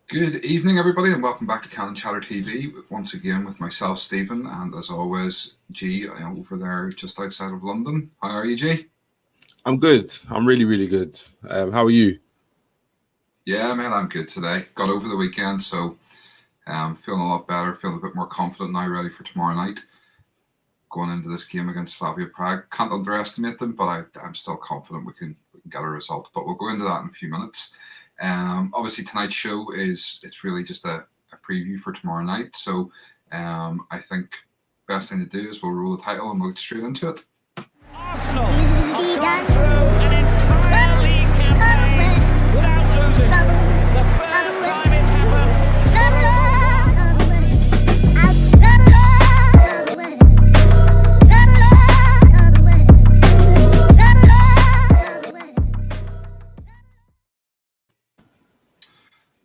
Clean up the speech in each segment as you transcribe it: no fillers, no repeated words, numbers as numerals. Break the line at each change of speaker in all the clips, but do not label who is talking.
Good evening, everybody, and welcome back to Cannon Chatter TV once again with myself, Stephen, and as always, G over there just outside of London. How are you, G?
I'm good. I'm really, really good. How are you?
Yeah, man, I'm good today. Got over the weekend, so feeling a lot better, feeling a bit more confident now, ready for tomorrow night. Going into this game against Slavia Prague. Can't underestimate them, but I'm still confident we can get a result. But we'll go into that in a few minutes. Obviously, tonight's show it's really just a preview for tomorrow night. So I think best thing to do is we'll roll the title and we'll get straight into it.
Arsenal have gone through an entire league campaign without losing. The first time it's happened.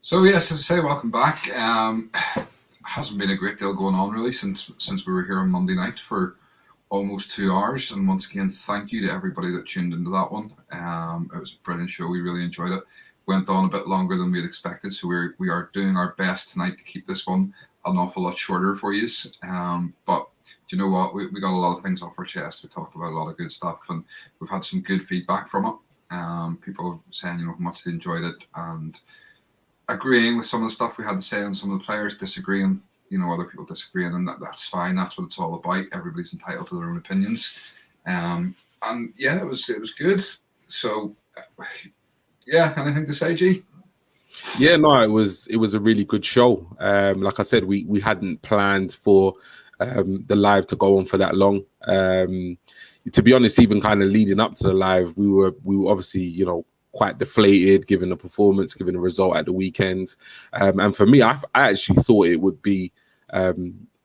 So yes, as I say, welcome back. Hasn't been a great deal going on really since we were here on Monday night for almost 2 hours. And once again, thank you to everybody that tuned into that one. It was a brilliant show. We really enjoyed it. Went on a bit longer than we had expected, so we are doing our best tonight to keep this one an awful lot shorter for you. But do you know what? We got a lot of things off our chest. We talked about a lot of good stuff, and we've had some good feedback from it. People saying how much they enjoyed it, and agreeing with some of the stuff we had to say on some of the players, disagreeing, other people disagreeing, and that's fine. That's what it's all about. Everybody's entitled to their own opinions. And yeah, it was good. So yeah, anything to say, G?
Yeah, no, it was a really good show. Like I said, we hadn't planned for the live to go on for that long. To be honest, even kind of leading up to the live, we were obviously, quite deflated given the performance, given the result at the weekend. And for me, I actually thought it would be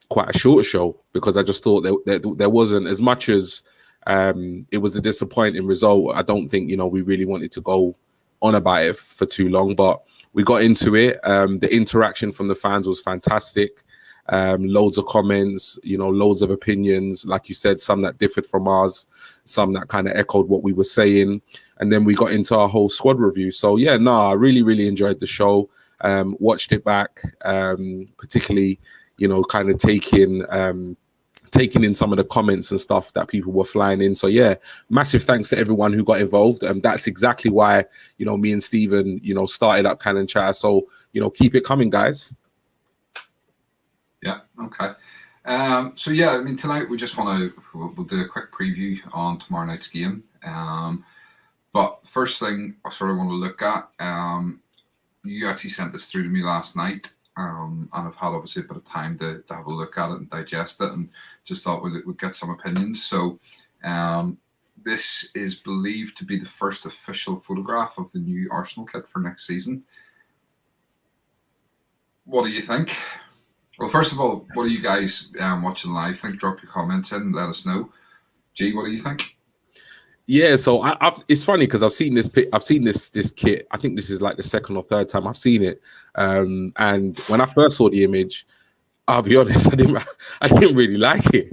quite a short show, because I just thought that there wasn't, as much as it was a disappointing result, I don't think, we really wanted to go on about it for too long, but we got into it. The interaction from the fans was fantastic. Loads of comments, loads of opinions, like you said, some that differed from ours, some that kind of echoed what we were saying. And then we got into our whole squad review. So yeah, I really, really enjoyed the show. Watched it back, particularly, kind of taking in some of the comments and stuff that people were flying in. So yeah, massive thanks to everyone who got involved. And that's exactly why, me and Stephen, started up Cannon Chatter. So, keep it coming, guys.
Yeah, okay. So yeah, I mean, tonight we just we'll do a quick preview on tomorrow night's game. But first thing I sort of want to look at, you actually sent this through to me last night, and I've had obviously a bit of time to have a look at it and digest it, and just thought we'd get some opinions. So this is believed to be the first official photograph of the new Arsenal kit for next season. What do you think? Well, first of all, what do you guys watching live think? Drop your comments in and let us know. G, what do you think?
Yeah, so it's funny because I've seen this kit. I think this is like the second or third time I've seen it. And when I first saw the image, I'll be honest, I didn't really like it.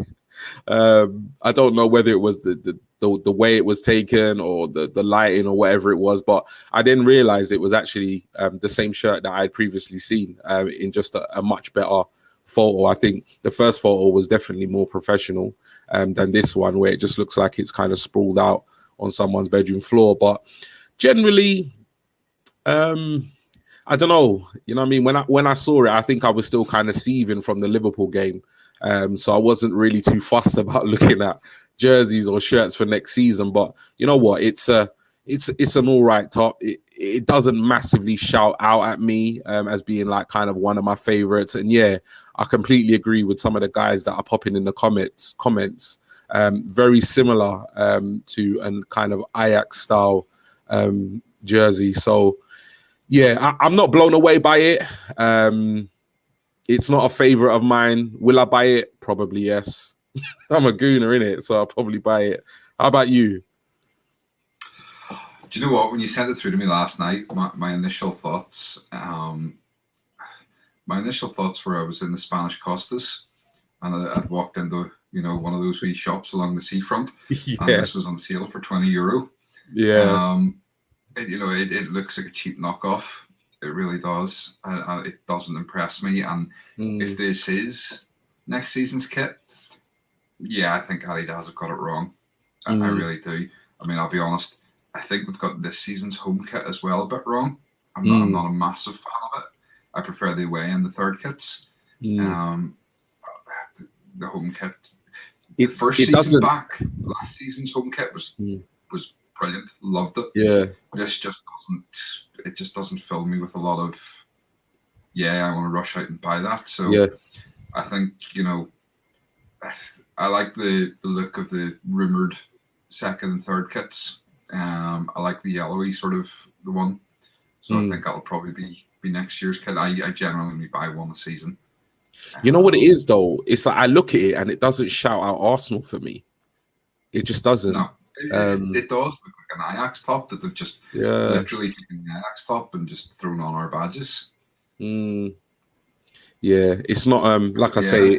I don't know whether it was the way it was taken or the lighting or whatever it was, but I didn't realize it was actually the same shirt that I had previously seen in just a much better photo. I think the first photo was definitely more professional than this one, where it just looks like it's kind of sprawled out on someone's bedroom floor. But generally, I don't know. You know what I mean? When I saw it, I think I was still kind of seething from the Liverpool game. So I wasn't really too fussed about looking at jerseys or shirts for next season. But you know what? It's an all right top. It doesn't massively shout out at me as being like kind of one of my favorites. And yeah, I completely agree with some of the guys that are popping in the comments. Very similar to a kind of Ajax style jersey. So yeah, I'm not blown away by it. It's not a favorite of mine. Will I buy it? Probably yes. I'm a gooner, innit? So I'll probably buy it. How about you?
Do you know what? When you sent it through to me last night, my initial thoughts, were I was in the Spanish Costas, and I'd walked into one of those wee shops along the seafront, and this was on sale for €20.
Yeah.
it looks like a cheap knockoff. It really does. It doesn't impress me. And if this is next season's kit, yeah, I think Adidas have got it wrong. I really do. I mean, I'll be honest. I think they've got this season's home kit as well a bit wrong. I'm not a massive fan of it. I prefer the away and the third kits. The home kit. First season back, last season's home kit was brilliant. Loved it.
Yeah.
This just doesn't fill me with a lot of, I want to rush out and buy that. So I think, I like the look of the rumoured second and third kits. I like the yellowy sort of the one. So I think that'll probably be next year's kit. I generally only buy one a season.
You know what it is though? It's like I look at it and it doesn't shout out Arsenal for me. It just doesn't.
No, it does look like an Ajax top that they've just literally taken the Ajax top and just thrown on our badges.
Yeah, it's not like I say,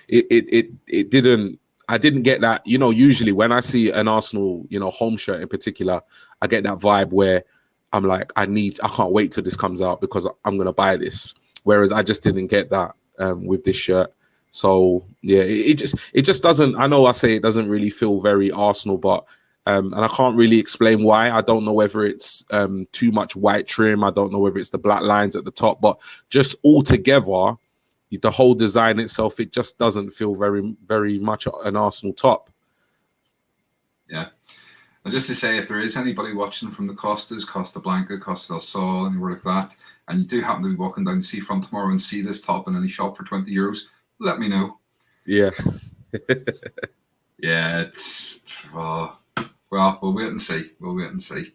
it didn't. I didn't get that. Usually when I see an Arsenal, home shirt in particular, I get that vibe where I'm like, I can't wait till this comes out because I'm gonna buy this. Whereas I just didn't get that with this shirt. So yeah, it just doesn't. I know I say it doesn't really feel very Arsenal, but and I can't really explain why. I don't know whether it's too much white trim. I don't know whether it's the black lines at the top, but just altogether, the whole design itself, it just doesn't feel very, very much an Arsenal top.
Yeah. And just to say, if there is anybody watching from the Costas, Costa Blanca, Costa del Sol, anywhere like that, and you do happen to be walking down the seafront tomorrow and see this top in any shop for €20, let me know.
Yeah.
Yeah, it's... well, we'll wait and see. We'll wait and see.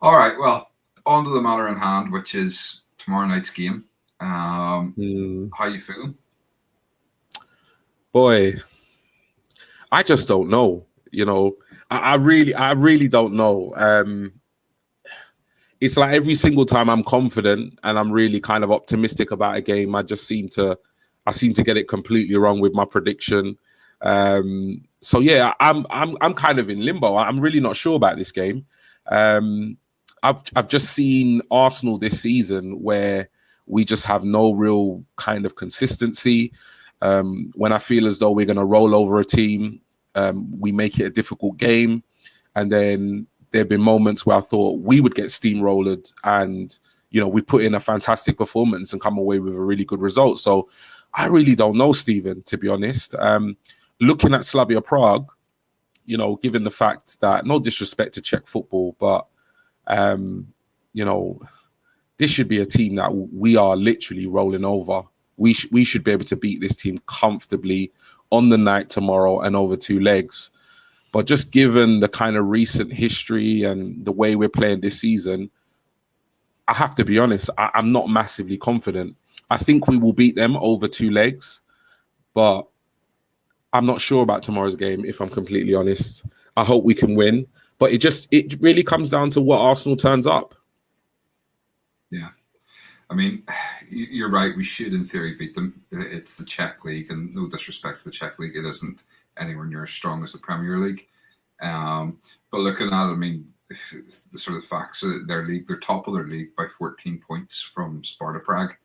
All right, well, on to the matter in hand, which is tomorrow night's game. How you feeling?
Boy, I just don't know. I really don't know. It's like every single time I'm confident and I'm really kind of optimistic about a game, I seem to get it completely wrong with my prediction. So yeah, I'm kind of in limbo. I'm really not sure about this game. I've just seen Arsenal this season where we just have no real kind of consistency. When I feel as though we're going to roll over a team, we make it a difficult game. And then there have been moments where I thought we would get steamrolled and, we put in a fantastic performance and come away with a really good result. So I really don't know, Stephen, to be honest. Looking at Slavia Prague, given the fact that, no disrespect to Czech football, but, this should be a team that we are literally rolling over. We should be able to beat this team comfortably on the night tomorrow and over 2 legs. But just given the kind of recent history and the way we're playing this season, I have to be honest, I'm not massively confident. I think we will beat them over 2 legs, but I'm not sure about tomorrow's game, if I'm completely honest. I hope we can win, but it really comes down to what Arsenal turns up.
Yeah. I mean, you're right. We should, in theory, beat them. It's the Czech League, and no disrespect to the Czech League, it isn't anywhere near as strong as the Premier League. But looking at it, I mean, the sort of facts of their league, they're top of their league by 14 points from Sparta Prague.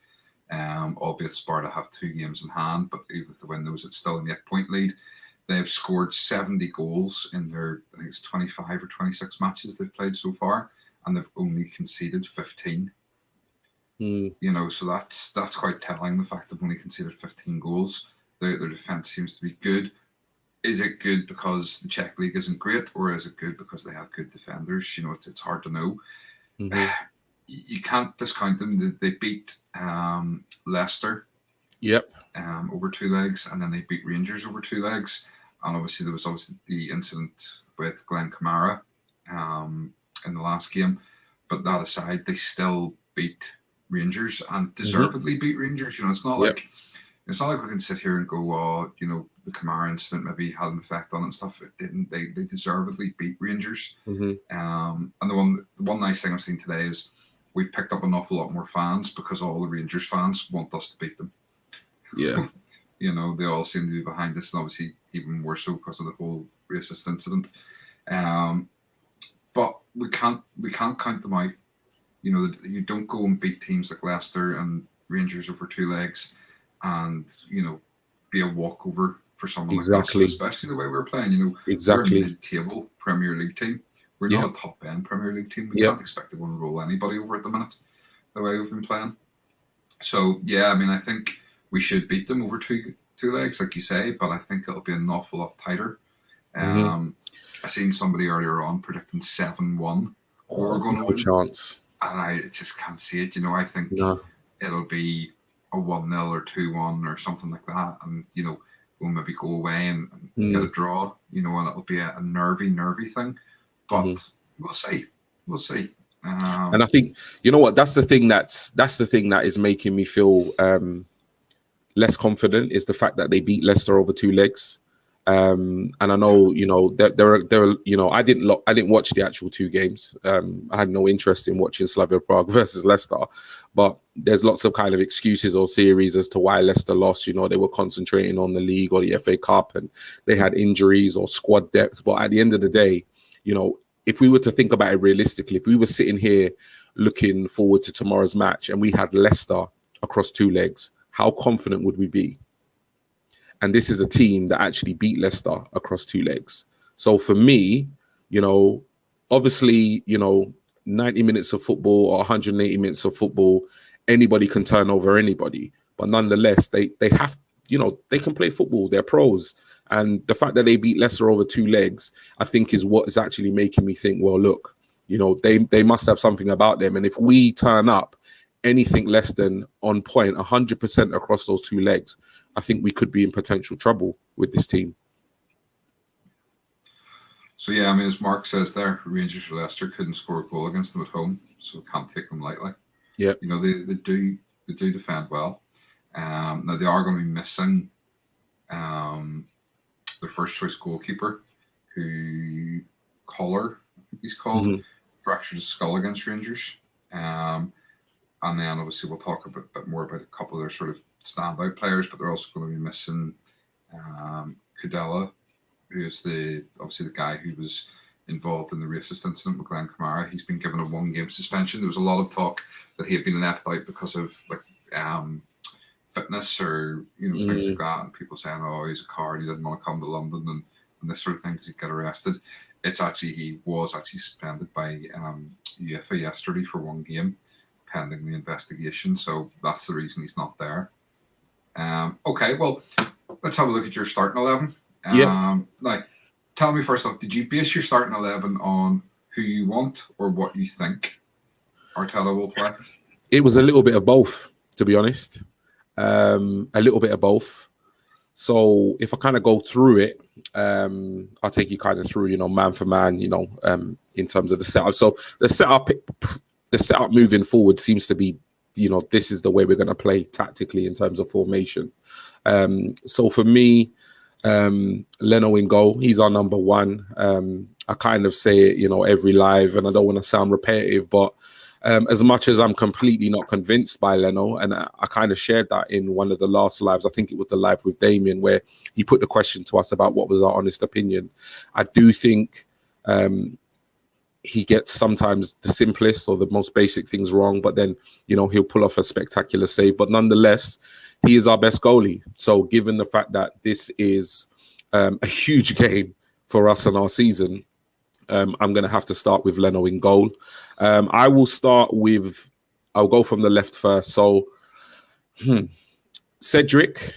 Albeit Sparta have 2 games in hand, but even if they win those, it's still an 8-point lead. They've scored 70 goals in their, I think it's 25 or 26 matches they've played so far, and they've only conceded 15. So that's quite telling, the fact they've only conceded 15 goals. Their defence seems to be good. Is it good because the Czech League isn't great, or is it good because they have good defenders? It's hard to know. You can't discount them. They beat Leicester over 2 legs, and then they beat Rangers over 2 legs. And obviously there was the incident with Glenn Kamara in the last game. But that aside, they still beat Rangers and deservedly beat Rangers. It's not like we can sit here and go, the Kamara incident maybe had an effect on it and stuff. It didn't. They deservedly beat Rangers. And the one nice thing I've seen today is we've picked up an awful lot more fans because all the Rangers fans want us to beat them.
Yeah.
They all seem to be behind us, and obviously even more so because of the whole racist incident. but we can't count them out. You know, you don't go and beat teams like Leicester and Rangers over two legs, and you know, be a walkover for someone
Exactly.
like us, especially the way we're playing. You know,
Exactly.
we're a mid-table Premier League team. We're
Yeah.
not a top-end Premier League team. We
Yeah.
can't expect to go and roll anybody over at the minute, the way we've been playing. So yeah, I mean, I think we should beat them over two legs, like you say, but I think it'll be an awful lot tighter. I seen somebody earlier on predicting 7-1. We're going to
No
win,
chance.
and I just can't see it. You know, I think
No.
it'll be a 1-0 or 2-1 or something like that, and you know, we'll maybe go away and get a draw. You know, and it'll be a nervy thing. But we'll see. We'll see.
And I think, you know what, that's the thing that is making me feel less confident, is the fact that they beat Leicester over two legs. And I know, you know, there are, you know, I didn't watch the actual two games. I had no interest in watching Slavia Prague versus Leicester, but there's lots of kind of excuses or theories as to why Leicester lost. You know, they were concentrating on the league or the FA Cup, and they had injuries or squad depth. But at the end of the day, you know, if we were to think about it realistically, if we were sitting here looking forward to tomorrow's match and we had Leicester across two legs, how confident would we be? And this is a team that actually beat Leicester across two legs. So for me, you know, obviously, you know, 90 minutes of football or 180 minutes of football, anybody can turn over anybody. But nonetheless, they have, you know, they can play football. They're pros. And the fact that they beat Leicester over two legs, I think, is what is actually making me think, well, look, you know, they must have something about them. And if we turn up anything less than on point, 100% across those two legs, I think we could be in potential trouble with this team.
So yeah, I mean, as Mark says there, Rangers or Leicester couldn't score a goal against them at home, so can't take them lightly.
Yeah,
you know, they do defend well. Now they are going to be missing their first choice goalkeeper, who Collar, I think he's called, fractured his skull against Rangers. And then obviously we'll talk a bit more about a couple of their sort of standout players, but they're also going to be missing Kudela, who's obviously the guy who was involved in the racist incident with Glenn Kamara. He's been given a 1-game suspension. There was a lot of talk that he had been left out because of fitness or things like that, and people saying, "Oh, he's a coward. He didn't want to come to London," and this sort of thing because he'd get arrested. He was actually suspended by UEFA yesterday for 1 game, pending the investigation. So that's the reason he's not there. Okay, well, let's have a look at your starting 11. Like, tell me first off, did you base your starting 11 on who you want or what you think Arteta will play?
It was a little bit of both, to be honest. A little bit of both. So if I kind of go through it, I'll take you kind of through, man for man, in terms of the setup. So the setup moving forward seems to be, this is the way we're going to play tactically in terms of formation. So for me, Leno in goal, he's our number one. I kind of say it, every live, and I don't want to sound repetitive, but as much as I'm completely not convinced by Leno, and I kind of shared that in one of the last lives, I think it was the live with Damien, where he put the question to us about what was our honest opinion. I do think he gets sometimes the simplest or the most basic things wrong, but then, he'll pull off a spectacular save. But nonetheless, he is our best goalie. So given the fact that this is a huge game for us in our season, I'm going to have to start with Leno in goal. I'll go from the left first. So Cedric,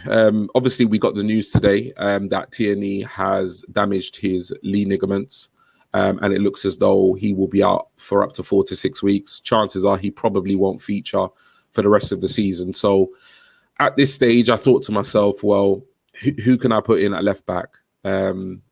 obviously we got the news today that Tierney has damaged his Lee ligaments. And it looks as though he will be out for up to 4 to 6 weeks. Chances are he probably won't feature for the rest of the season. So at this stage, I thought to myself, well, who can I put in at left back?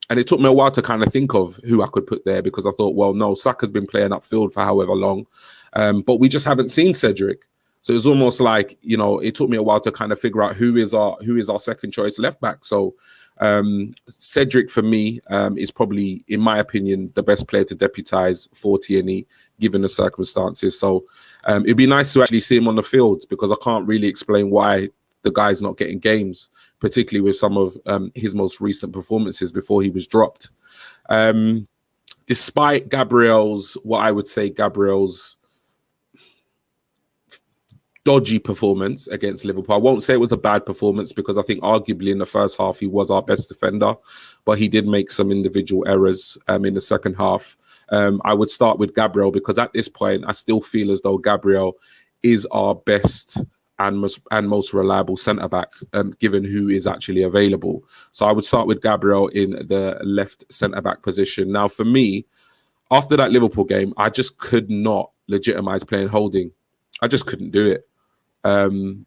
And it took me a while to kind of think of who I could put there, because I thought, well, no, Saka's been playing upfield for however long. But we just haven't seen Cedric. So it's almost like, it took me a while to kind of figure out who is our second choice left back. So Cedric for me is probably, in my opinion, the best player to deputise for Tierney given the circumstances. So it'd be nice to actually see him on the field, because I can't really explain why the guy's not getting games, particularly with some of his most recent performances before he was dropped. despite Gabriel's, what I would say, Gabriel's dodgy performance against Liverpool. I won't say it was a bad performance because I think arguably in the first half he was our best defender, but he did make some individual errors in the second half. I would start with Gabriel because at this point I still feel as though Gabriel is our best and most reliable centre back, given who is actually available. So I would start with Gabriel in the left centre back position. Now, for me, after that Liverpool game, I just could not legitimise playing Holding. I just couldn't do it.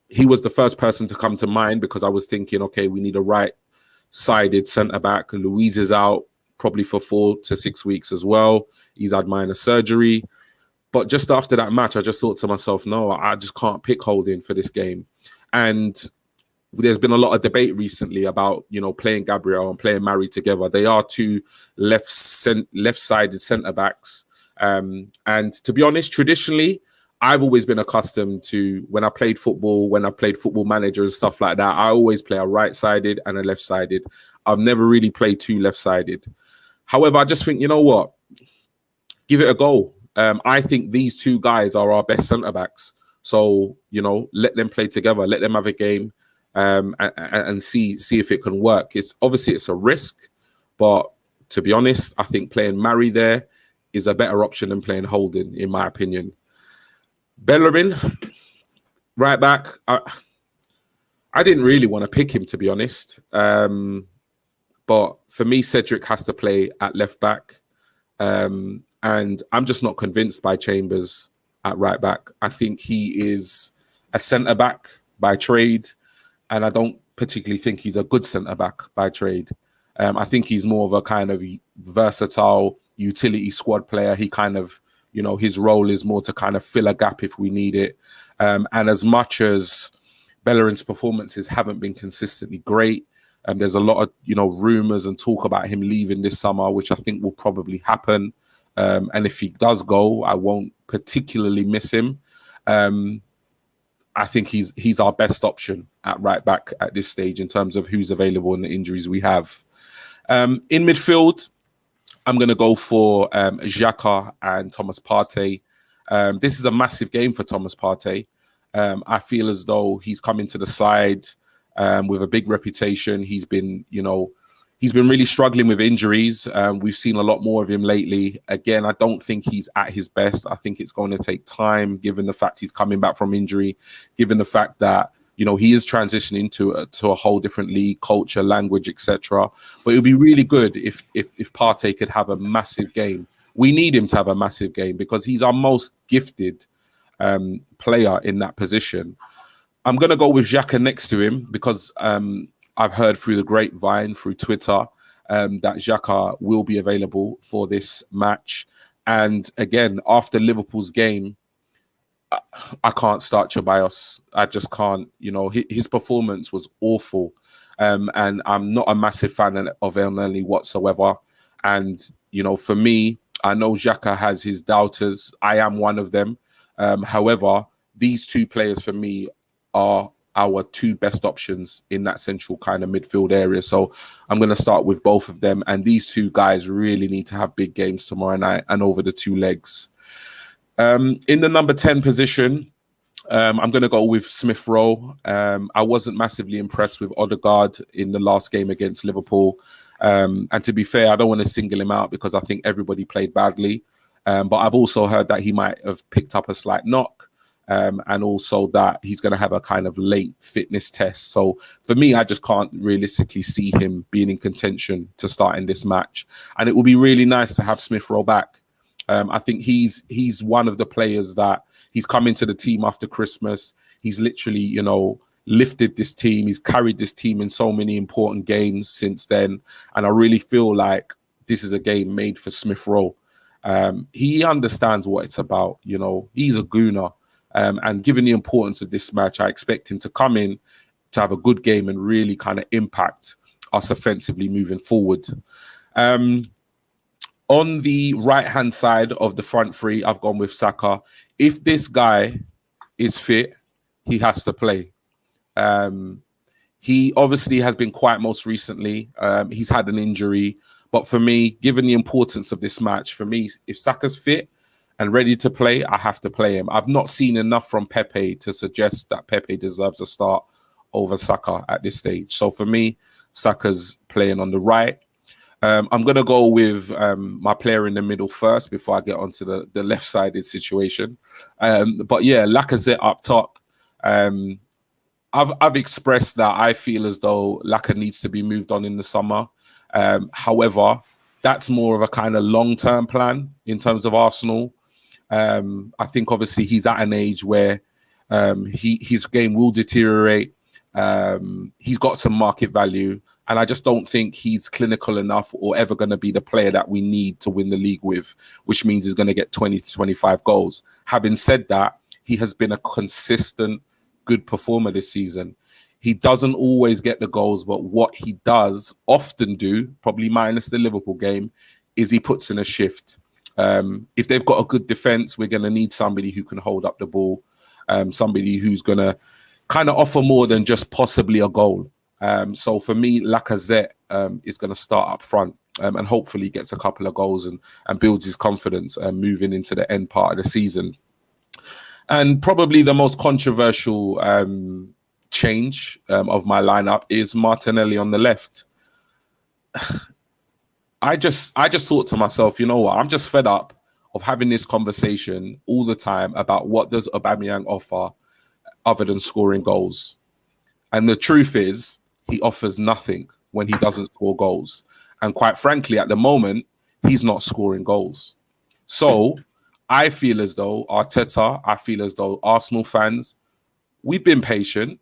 He was the first person to come to mind because I was thinking, okay, we need a right-sided centre-back. Luiz is out probably for 4 to 6 weeks as well. He's had minor surgery. But just after that match, I just thought to myself, no, I just can't pick Holding for this game. And there's been a lot of debate recently about, playing Gabriel and playing Mari together. They are two left-sided centre-backs. And to be honest, traditionally, I've always been accustomed to when I've played Football Manager and stuff like that, I always play a right-sided and a left-sided. I've never really played two left-sided. However, I just think, you know what? Give it a go. I think these two guys are our best centre-backs. So, let them play together. Let them have a game and see if it can work. It's a risk. But to be honest, I think playing Mari there is a better option than playing Holding, in my opinion. Bellerin, right back. I didn't really want to pick him, to be honest. But for me, Cedric has to play at left back. And I'm just not convinced by Chambers at right back. I think he is a centre back by trade. And I don't particularly think he's a good centre back by trade. I think he's more of a kind of versatile utility squad player. He kind of, his role is more to kind of fill a gap if we need it. And as much as Bellerin's performances haven't been consistently great, there's a lot of, rumours and talk about him leaving this summer, which I think will probably happen. And if he does go, I won't particularly miss him. I think he's our best option at right back at this stage in terms of who's available and the injuries we have. In midfield, I'm going to go for Xhaka and Thomas Partey. This is a massive game for Thomas Partey. I feel as though he's come into the side with a big reputation. He's been really struggling with injuries. We've seen a lot more of him lately. Again, I don't think he's at his best. I think it's going to take time, given the fact he's coming back from injury, given the fact that he is transitioning to a whole different league, culture, language, etc. But it would be really good if Partey could have a massive game. We need him to have a massive game because he's our most gifted player in that position. I'm going to go with Xhaka next to him because I've heard through the grapevine, through Twitter, that Xhaka will be available for this match. And again, after Liverpool's game, I can't start Ceballos. I just can't. His performance was awful. And I'm not a massive fan of Elneny whatsoever. And, for me, I know Xhaka has his doubters. I am one of them. However, these two players for me are our two best options in that central kind of midfield area. So I'm going to start with both of them. And these two guys really need to have big games tomorrow night and over the two legs. In the number 10 position, I'm going to go with Smith Rowe. I wasn't massively impressed with Odegaard in the last game against Liverpool. And to be fair, I don't want to single him out because I think everybody played badly. But I've also heard that he might have picked up a slight knock. And also that he's going to have a kind of late fitness test. So for me, I just can't realistically see him being in contention to start in this match. And it will be really nice to have Smith Rowe back. I think he's one of the players that he's come into the team after Christmas. He's literally, lifted this team. He's carried this team in so many important games since then. And I really feel like this is a game made for Smith Rowe. He understands what it's about. He's a gooner. And given the importance of this match, I expect him to come in to have a good game and really kind of impact us offensively moving forward. On the right-hand side of the front three, I've gone with Saka. If this guy is fit, he has to play. He obviously has been quiet most recently. He's had an injury, but But for me, given the importance of this match, for me, if Saka's fit and ready to play, I have to play him. I've not seen enough from Pepe to suggest that Pepe deserves a start over Saka at this stage. So for me, Saka's playing on the right. I'm going to go with my player in the middle first before I get onto the left-sided situation. But yeah, Lacazette up top. I've expressed that I feel as though Laka needs to be moved on in the summer. However, that's more of a kind of long-term plan in terms of Arsenal. I think obviously he's at an age where his game will deteriorate. He's got some market value, and I just don't think he's clinical enough or ever going to be the player that we need to win the league with, which means he's going to get 20 to 25 goals. Having said that, he has been a consistent, good performer this season. He doesn't always get the goals, but what he does often do, probably minus the Liverpool game, is he puts in a shift. If they've got a good defense, we're going to need somebody who can hold up the ball, somebody who's going to kind of offer more than just possibly a goal. So for me, Lacazette is going to start up front and hopefully gets a couple of goals and builds his confidence moving into the end part of the season. And probably the most controversial change of my lineup is Martinelli on the left. I just thought to myself, you know what? I'm just fed up of having this conversation all the time about what does Aubameyang offer other than scoring goals. And the truth is, he offers nothing when he doesn't score goals. And quite frankly, at the moment, he's not scoring goals. So I feel as though Arteta, I feel as though Arsenal fans, we've been patient.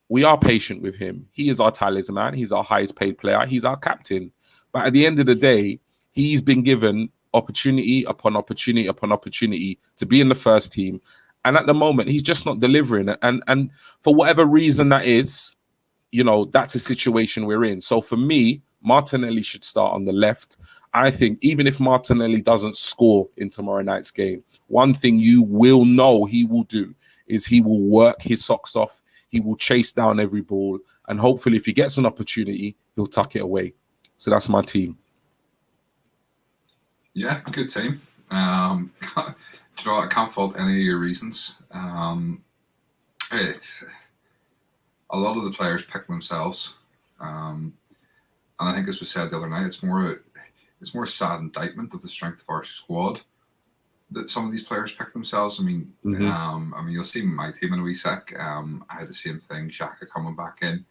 We are patient with him. He is our talisman. He's our highest paid player. He's our captain. But at the end of the day, he's been given opportunity upon opportunity upon opportunity to be in the first team. And at the moment, he's just not delivering. And for whatever reason that is, you know, that's a situation we're in. So for me, Martinelli should start on the left. I think even if Martinelli doesn't score in tomorrow night's game, one thing you will know he will do is he will work his socks off. He will chase down every ball. And hopefully if he gets an opportunity, he'll tuck it away. So that's my team.
Yeah, good team. Do you know what? I can't fault any of your reasons. It's a lot of the players pick themselves. And I think, as we said the other night, it's more a sad indictment of the strength of our squad that some of these players pick themselves. I mean, you'll see my team in a wee sec. I had the same thing, Xhaka coming back in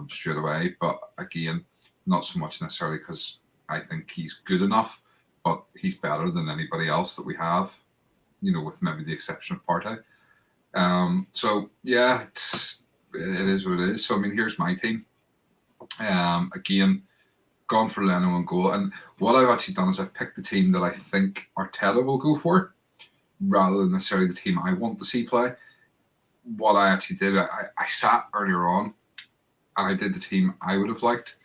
straight away. But again, not so much necessarily because I think he's good enough, but he's better than anybody else that we have, you know, with maybe the exception of Partey. So yeah, it is what it is. So I mean, here's my team. Again, gone for Leno and goal. And what I've actually done is I've picked the team that I think Arteta will go for, rather than necessarily the team I want to see play. What I actually did, I sat earlier on and I did the team I would have liked.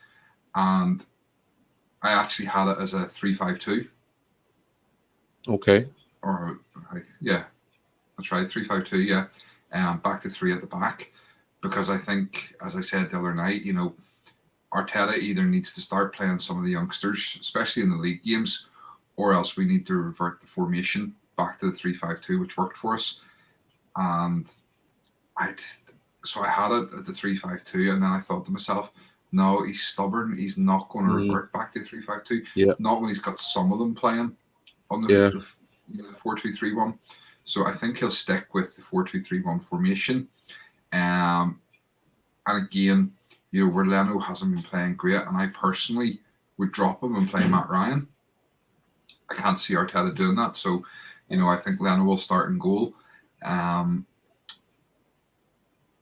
And I actually had it as a 3-5-2.
Okay.
Or, yeah, that's right, 3-5-2, yeah. Back to three at the back. Because I think, as I said the other night, you know, Arteta either needs to start playing some of the youngsters, especially in the league games, or else we need to revert the formation back to the 3-5-2, which worked for us. And so I had it at the 3-5-2, and then I thought to myself, no, he's stubborn. He's not going to revert back to 3-5-2.
Yeah.
Not when he's got some of them playing on the 4-2-3-1. So I think he'll stick with the 4-2-3-1 formation. And again, you know, where Leno hasn't been playing great, and I personally would drop him and play Matt Ryan. I can't see Arteta doing that. So, you know, I think Leno will start in goal.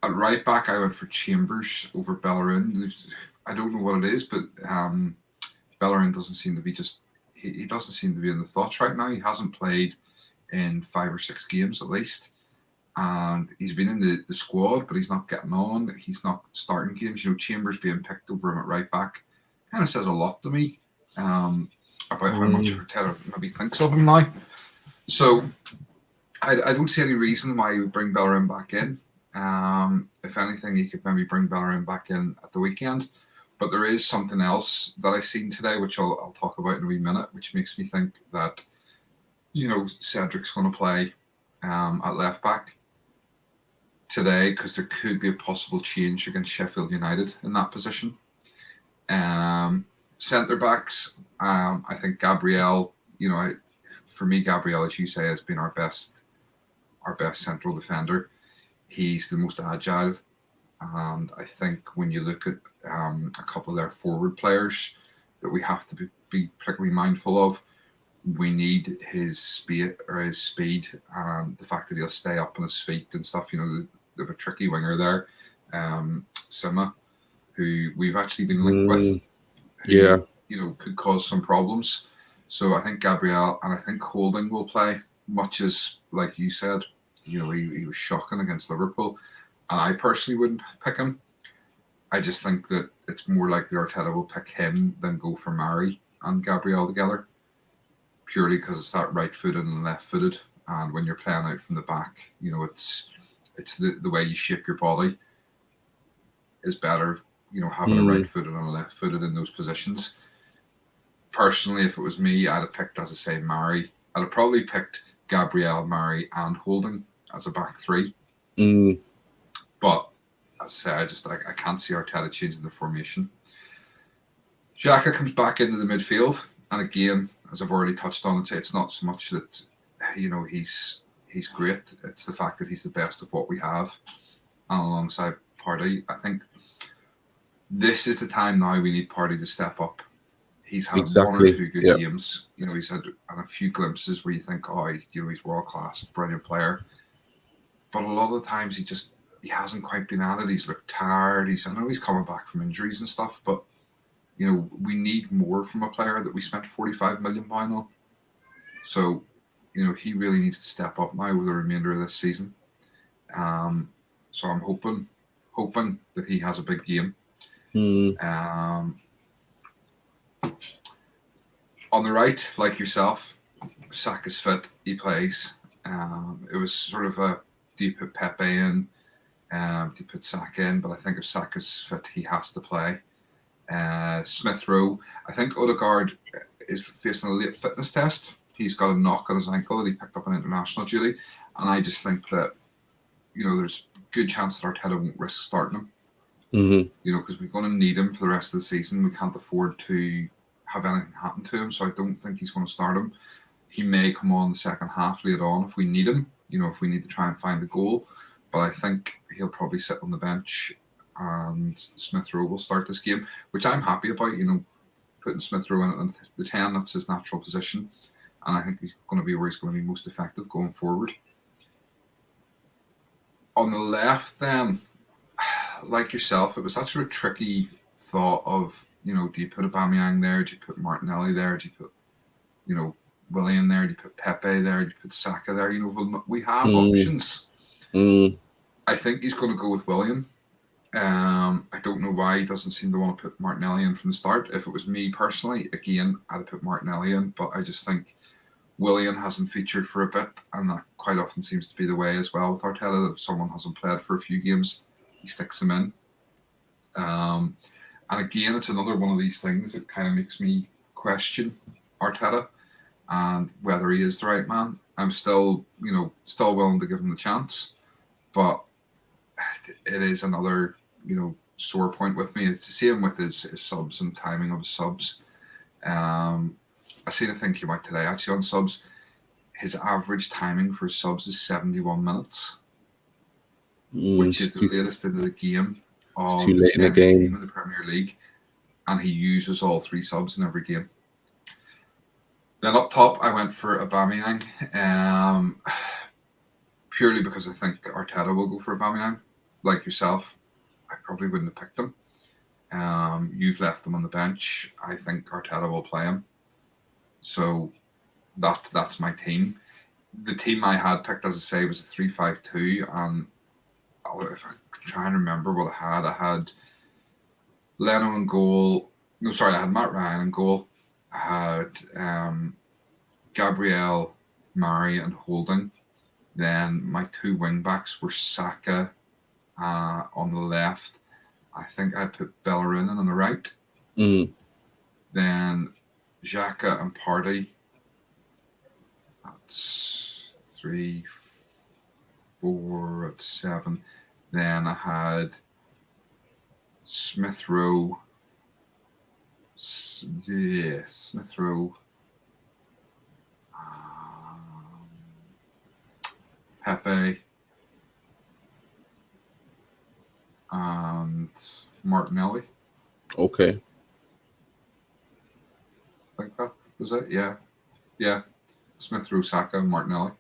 At right back, I went for Chambers over Bellerin. I don't know what it is, but Bellerin doesn't seem to be he doesn't seem to be in the thoughts right now. He hasn't played in 5 or 6 games at least. And he's been in the squad, but he's not getting on. He's not starting games. You know, Chambers being picked over him at right back kind of says a lot to me about how much Arteta maybe thinks of him now. So I don't see any reason why he would bring Bellerin back in. If anything, he could maybe bring Bellerin back in at the weekend. But there is something else that I seen today, which I'll talk about in a wee minute, which makes me think that, Cedric's going to play at left back today, because there could be a possible change against Sheffield United in that position. Centre backs, I think Gabriel, for me, Gabriel, as you say, has been our best central defender. He's the most agile. And I think when you look at a couple of their forward players that we have to be particularly mindful of, we need his speed and the fact that he'll stay up on his feet and stuff. They have a tricky winger there, Sima, who we've actually been linked with. Who, could cause some problems. So I think Gabriel and I think Holding will play, much as, like you said, he was shocking against Liverpool. And I personally wouldn't pick him. I just think that it's more likely Arteta will pick him than go for Mari and Gabriel together, purely because it's that right-footed and left-footed. And when you're playing out from the back, it's the way you shape your body is better, having a right-footed and a left-footed in those positions. Personally, if it was me, I'd have picked, as I say, Mari. I'd have probably picked Gabriel, Mari and Holding as a back three. But as I say, I can't see Arteta changing the formation. Xhaka comes back into the midfield, and again, as I've already touched on, it's not so much that he's great. It's the fact that he's the best of what we have, and alongside Partey, I think this is the time now we need Partey to step up. He's had one or two good games. He's had a few glimpses where you think, he's world class, brilliant player. But a lot of the times he hasn't quite been at it. He's looked tired. I know he's coming back from injuries and stuff, but we need more from a player that we spent £45 million on. So, he really needs to step up now with the remainder of this season. So I'm hoping that he has a big game. On the right, like yourself, Saka's fit. He plays. It was sort of do you put Pepe in? Do you put Saka in? But I think if Saka's fit, he has to play. Smith Rowe. I think Odegaard is facing a late fitness test. He's got a knock on his ankle that he picked up on international duty. And I just think that, there's a good chance that Arteta won't risk starting him. Because we're going to need him for the rest of the season. We can't afford to have anything happen to him. So I don't think he's going to start him. He may come on the second half later on if we need him, if we need to try and find a goal. But I think he'll probably sit on the bench and Smith Rowe will start this game, which I'm happy about, putting Smith Rowe in at the 10, that's his natural position. And I think he's going to be where he's going to be most effective going forward. On the left then, like yourself, it was that sort of tricky thought of, do you put Aubameyang there? Do you put Martinelli there? Do you put, Willian there? Do you put Pepe there? Do you put Saka there? We have options. I think he's going to go with Willian. I don't know why he doesn't seem to want to put Martinelli in from the start. If it was me personally, again, I'd have put Martinelli in, but I just think Willian hasn't featured for a bit, and that quite often seems to be the way as well with Arteta, that if someone hasn't played for a few games, he sticks them in. And again, it's another one of these things that kind of makes me question Arteta and whether he is the right man. I'm still willing to give him the chance, but it is another, sore point with me. It's the same with his subs and timing of his subs. I seen a thing came out today actually on subs. His average timing for subs is 71 minutes, which is the latest into the game.
It's too late in the game
of the Premier League, and he uses all 3 subs in every game. Then up top, I went for Aubameyang, purely because I think Arteta will go for Aubameyang. Like yourself, I probably wouldn't have picked him. You've left him on the bench. I think Arteta will play him. So that's my team. The team I had picked, as I say, was a 3-5-2, and if I try and remember what I had Leno in goal. No, sorry, I had Matt Ryan in goal. I had Gabriel, Mari, and Holding. Then my 2 wing backs were Saka on the left I think I put Bellerin on the right.
Mm.
Then Xhaka and Partey. That's 3, 4, that's 7. Then I had Smith Rowe. Smith Rowe. Pepe. And Martinelli.
Okay.
I think that was it. Yeah. Smith Rowe, Saka, and Martinelli.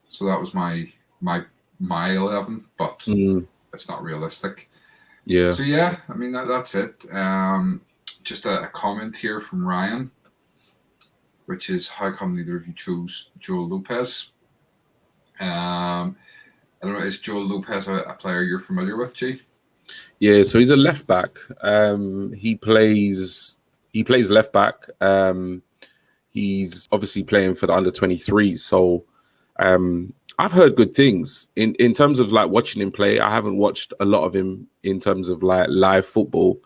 So that was my 11, but it's not realistic.
Yeah.
So yeah, I mean that's it. Just a comment here from Ryan, which is how come neither of you chose Joel Lopez? I don't know. Is Joel Lopez a player you're familiar with, G?
Yeah, so he's a left back. He plays left back. He's obviously playing for the under-23. So I've heard good things in terms of like watching him play. I haven't watched a lot of him in terms of like live football,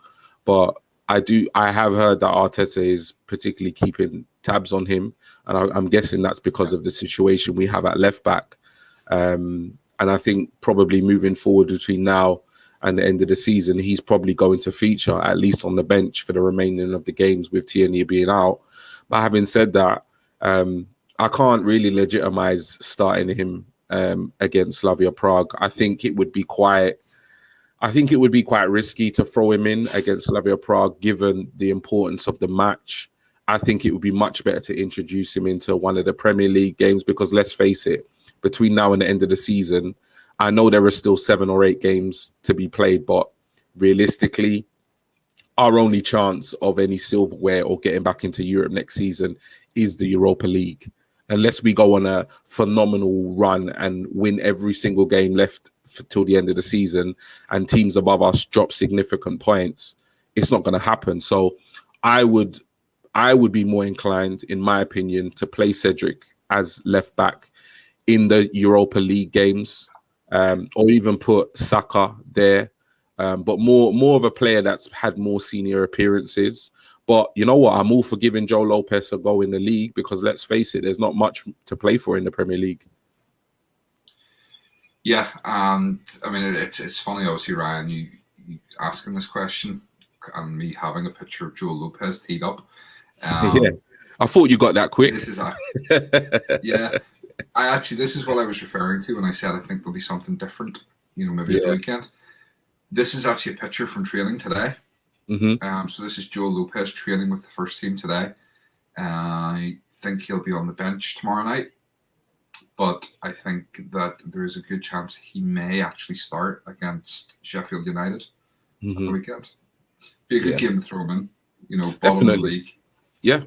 but I have heard that Arteta is particularly keeping tabs on him, and I'm guessing that's because of the situation we have at left back. And I think probably moving forward between now and the end of the season, he's probably going to feature at least on the bench for the remaining of the games with Tierney being out. But having said that, I can't really legitimize starting him against Slavia Prague. I think it would be quite risky to throw him in against Slavia Prague, given the importance of the match. I think it would be much better to introduce him into one of the Premier League games, because let's face it, between now and the end of the season, I know there are still 7 or 8 games to be played, but realistically, our only chance of any silverware or getting back into Europe next season is the Europa League. Unless we go on a phenomenal run and win every single game left till the end of the season and teams above us drop significant points, it's not going to happen. So I would be more inclined, in my opinion, to play Cedric as left back in the Europa League games, or even put Saka there, but more of a player that's had more senior appearances. But you know what? I'm all for giving Joe Lopez a go in the league, because let's face it, there's not much to play for in the Premier League.
Yeah, and I mean it's funny, obviously, Ryan, you asking this question and me having a picture of Joe Lopez teed up.
Yeah, I thought you got that quick.
This is yeah. This is what I was referring to when I said I think there'll be something different, maybe at the weekend. This is actually a picture from training today.
Mm-hmm.
So this is Joe Lopez training with the first team today. I think he'll be on the bench tomorrow night, but I think that there is a good chance he may actually start against Sheffield United on the weekend. Be a good game to throw him in, bottom of the league.
Yeah.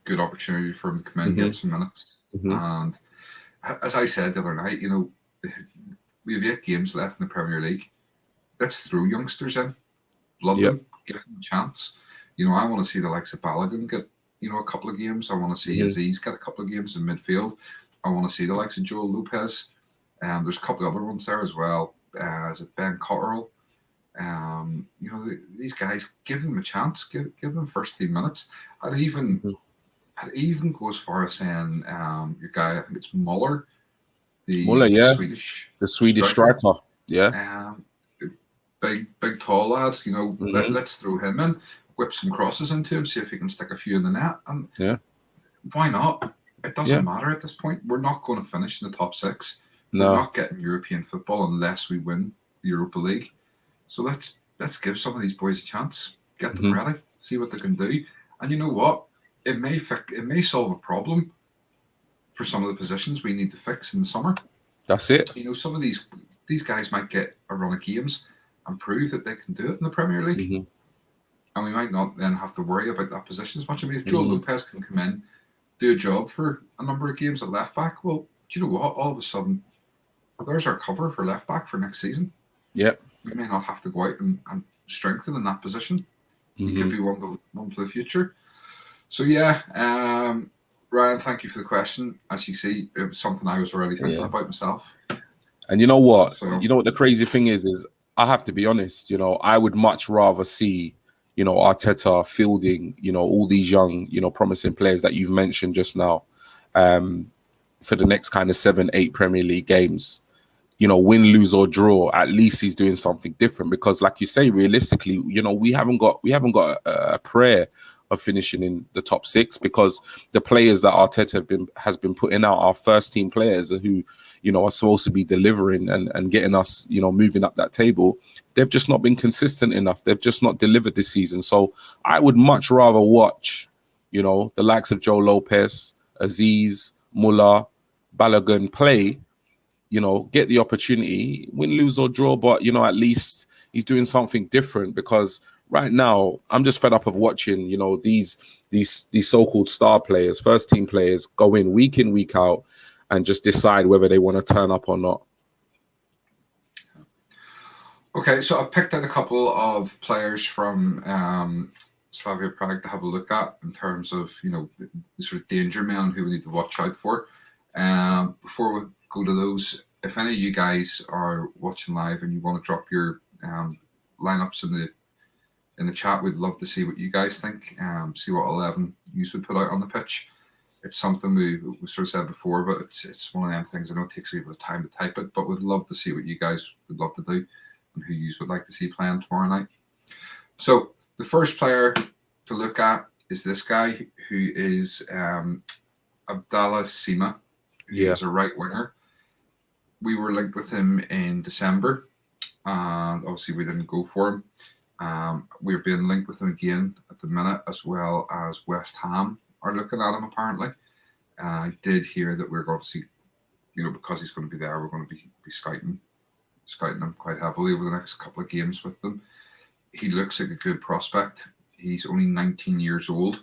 Good opportunity for him to come in and get some minutes. And as I said the other night, we have 8 games left in the Premier League. Let's throw youngsters in, blood them, give them a chance. I want to see the likes of Balogun get, a couple of games. I want to see Aziz get a couple of games in midfield. I want to see the likes of Joel Lopez. There's a couple of other ones there as well. Is it Ben Cotterill? These guys, give them a chance. Give them first 3 minutes. I'd even go as far as saying your guy, I think it's Muller, the
Swedish striker. Yeah.
Big tall lad, let's throw him in, whip some crosses into him, see if he can stick a few in the net. And why not? It doesn't matter at this point. We're not going to finish in the top 6.
No.
We're not getting European football unless we win the Europa League. So let's give some of these boys a chance. Get them ready, see what they can do. And you know what? It may solve a problem for some of the positions we need to fix in the summer.
That's it.
Some of these guys might get a run of games and prove that they can do it in the Premier League. And we might not then have to worry about that position as much. I mean, if Joe Lopez can come in, do a job for a number of games at left back, well, do you know what? All of a sudden, there's our cover for left back for next season.
Yeah.
We may not have to go out and strengthen in that position. It could be one for the future. So, Ryan, thank you for the question. As you see, it was something I was already thinking about myself.
And you know what?
So
You know what the crazy thing is I have to be honest, I would much rather see, Arteta fielding, all these young, promising players that you've mentioned just now, for the next kind of 7-8 Premier League games. Win, lose or draw, at least he's doing something different, because like you say, realistically, we haven't got a prayer of finishing in the top 6, because the players that Arteta has been putting out are first team players who, are supposed to be delivering and getting us, moving up that table. They've just not been consistent enough. They've just not delivered this season. So I would much rather watch, the likes of Joe Lopez, Aziz, Muller, Balogun play, get the opportunity, win, lose or draw, but at least he's doing something different, because right now I'm just fed up of watching, these so-called star players, first team players go in, week out, and just decide whether they want to turn up or not.
Okay, so I've picked out a couple of players from Slavia Prague to have a look at in terms of, the sort of danger men who we need to watch out for. Before we go to those, if any of you guys are watching live and you want to drop your lineups in the chat, we'd love to see what you guys think. See what 11 you would put out on the pitch. It's something we sort of said before, but it's one of them things. I know it takes a bit of time to type it, but we'd love to see what you guys would love to do and who you would like to see playing tomorrow night. So the first player to look at is this guy, who is Abdallah Sima. He is a right winger. We were linked with him in December, and obviously we didn't go for him. We're being linked with him again at the minute, as well as West Ham are looking at him apparently. I did hear that we're obviously, because he's going to be there, we're going to be scouting him quite heavily over the next couple of games with them. He looks like a good prospect. He's only 19 years old,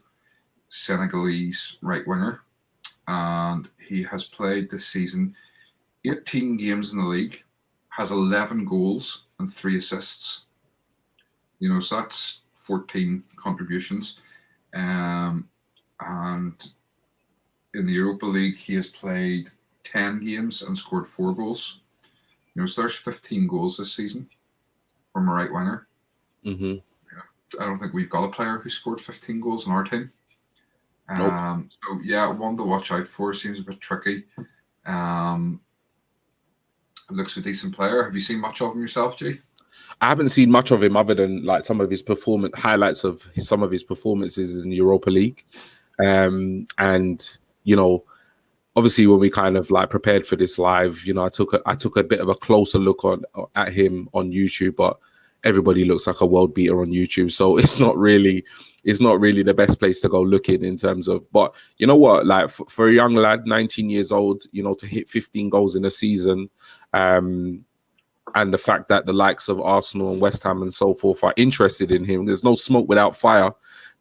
Senegalese right winger, and he has played this season 18 games in the league, has 11 goals and 3 assists. So that's 14 contributions. And in the Europa League, he has played 10 games and scored 4 goals. So there's 15 goals this season from a right winger.
Mm-hmm.
I don't think we've got a player who scored 15 goals in our team.
Nope.
So yeah, one to watch out for. Seems a bit tricky. Looks a decent player. Have you seen much of him yourself, G?
I haven't seen much of him other than like some of his highlights of some of his performances in the Europa League. And obviously when we kind of like prepared for this live, I took a bit of a closer look at him on YouTube, but everybody looks like a world beater on YouTube, so it's not really the best place to go looking in terms of. But you know what, like for a young lad, 19 years old, to hit 15 goals in a season, and the fact that the likes of Arsenal and West Ham and so forth are interested in him, there's no smoke without fire.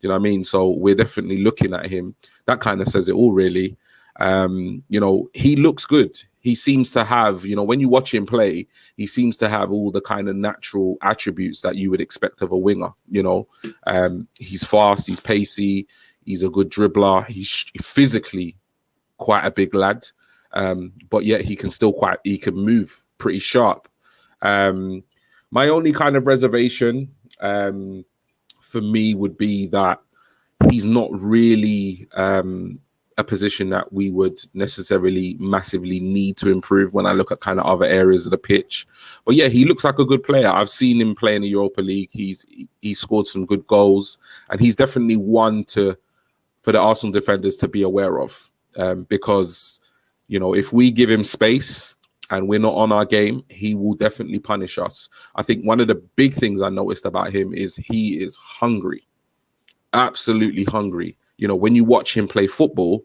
You know what I mean? So we're definitely looking at him. That kind of says it all, really. He looks good. He seems to have, when you watch him play, he seems to have all the kind of natural attributes that you would expect of a winger. He's fast, he's pacey, he's a good dribbler, he's physically quite a big lad, but yet he can move pretty sharp. My only kind of reservation for me would be that he's not really a position that we would necessarily massively need to improve when I look at kind of other areas of the pitch. But yeah, he looks like a good player. I've seen him play in the Europa League. He's scored some good goals, and he's definitely one for the Arsenal defenders to be aware of, because if we give him space and we're not on our game, he will definitely punish us. I think one of the big things I noticed about him is he is hungry, absolutely hungry. When you watch him play football,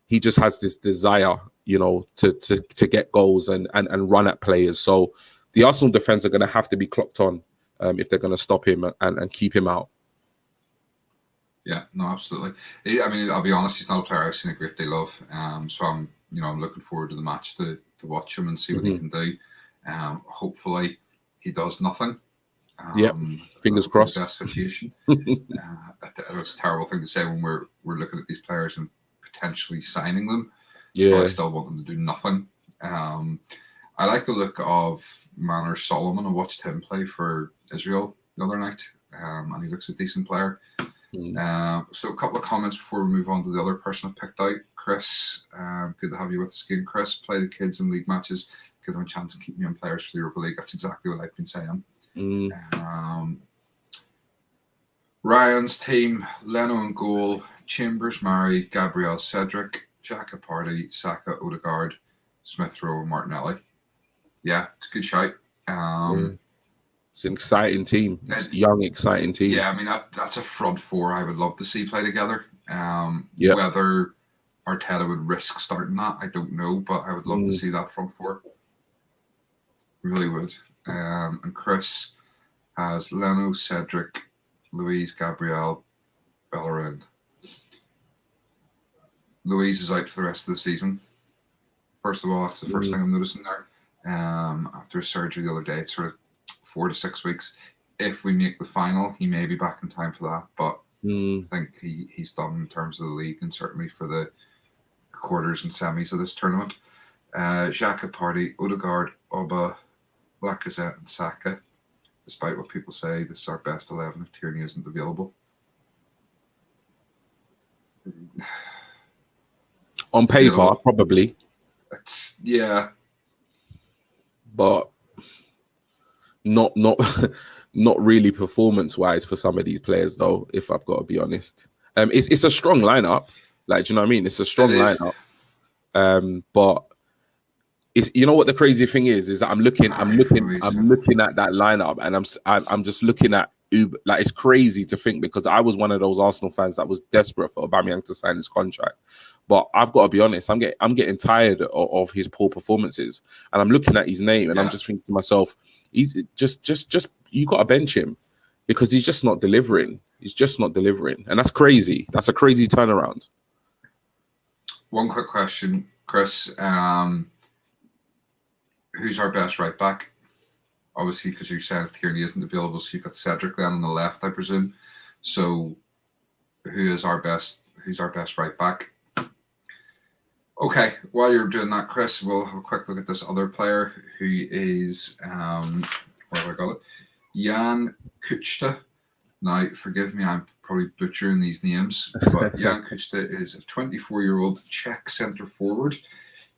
he just has this desire, to get goals and run at players. So the Arsenal defense are going to have to be clocked on if they're going to stop him and keep him out.
Yeah, no, absolutely. I mean, I'll be honest, he's not a player I've seen a great deal of. So I'm looking forward to the match to watch him and see what he can do. Hopefully he does nothing.
Fingers crossed.
Best situation. It's a terrible thing to say when we're looking at these players and potentially signing them.
Yeah,
but I still want them to do nothing. I like the look of Manor Solomon. I watched him play for Israel the other night, and he looks a decent player. So a couple of comments before we move on to the other person I've picked out, Chris. Good to have you with us again, Chris. Play the kids in league matches, give them a chance to keep young players for the Europa League. That's exactly what I've been saying. Ryan's team: Leno in goal, Chambers, Murray, Gabriel, Cedric, Xhaka, Partey, Saka, Odegaard, Smith Rowe, Martinelli. Yeah, it's a good shout.
It's an exciting team. It's a young, exciting team.
Yeah, I mean that's a front four I would love to see play together. Whether Arteta would risk starting that, I don't know, but I would love to see that front four. Really would. And Chris has Leno, Cedric, Luis, Gabriel, Bellerin. Luis is out for the rest of the season. First of all, that's the first thing I'm noticing there. After surgery the other day, it's sort of 4 to 6 weeks. If we make the final, he may be back in time for that. But I think he's done in terms of the league and certainly for the quarters and semis of this tournament. Xhaka, Partey, Odegaard, Oba, Lacazette, and Saka. Despite what people say, this is our best 11 if Tierney isn't available.
On paper, probably.
Yeah.
But not really performance wise for some of these players though, if I've got to be honest. It's a strong lineup, like, do you know what I mean? It's a strong lineup. But it's, you know what the crazy thing is that I'm looking at that lineup, and I'm just looking at Uber. Like, it's crazy to think, because I was one of those Arsenal fans that was desperate for Aubameyang to sign his contract. But I've got to be honest, I'm getting tired of his poor performances, and I'm looking at his name, and I'm just thinking to myself, he's just you got to bench him, because he's just not delivering. He's just not delivering, and that's crazy. That's a crazy turnaround.
One quick question, Chris. Who's our best right back? Obviously, because you said if Tierney isn't available, so you've got Cedric then on the left, I presume. So, who's our best right back? Okay, while you're doing that, Chris, we'll have a quick look at this other player who is, where have I got it? Jan Kuchta. Now, forgive me, I'm probably butchering these names, but Jan Kuchta is a 24-year-old Czech centre forward.